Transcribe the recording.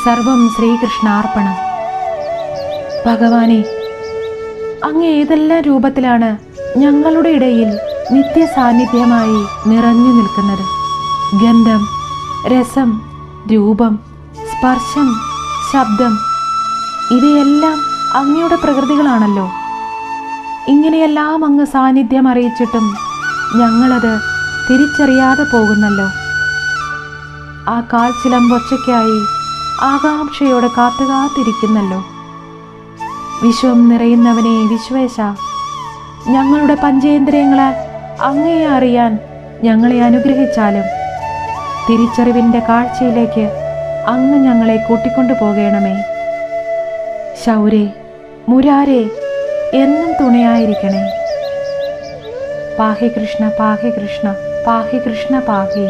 സർവം ശ്രീകൃഷ്ണാർപ്പണം. ഭഗവാനെ, അങ്ങ് ഏതെല്ലാം രൂപത്തിലാണ് ഞങ്ങളുടെ ഇടയിൽ നിത്യസാന്നിധ്യമായി നിറഞ്ഞു നിൽക്കുന്നത്. ഗന്ധം, രസം, രൂപം, സ്പർശം, ശബ്ദം ഇവയെല്ലാം അങ്ങയുടെ പ്രകൃതികളാണല്ലോ. ഇങ്ങനെയെല്ലാം അങ്ങ് സാന്നിധ്യം അറിയിച്ചിട്ടും ഞങ്ങളത് തിരിച്ചറിയാതെ പോകുന്നല്ലോ. ആ കാൽച്ചിലമ്പൊച്ചയ്ക്കായി ആകാംക്ഷയോടെ കാത്തുകാത്തിരിക്കുന്നല്ലോ. വിശ്വം നിറയുന്നവനെ വിശ്വേശ, ഞങ്ങളുടെ പഞ്ചേന്ദ്രിയങ്ങളാൽ അങ്ങയെ അറിയാൻ ഞങ്ങളെ അനുഗ്രഹിച്ചാലും തിരിച്ചറിവിൻ്റെ കാഴ്ചയിലേക്ക് അങ്ങ് ഞങ്ങളെ കൂട്ടിക്കൊണ്ടു പോകണമേ. ശൗരേ, മുരാരേ എന്നും തുണയായിരിക്കണേ. പാഹി കൃഷ്ണ, പാഹി കൃഷ്ണ, പാഹി കൃഷ്ണ, പാഹി.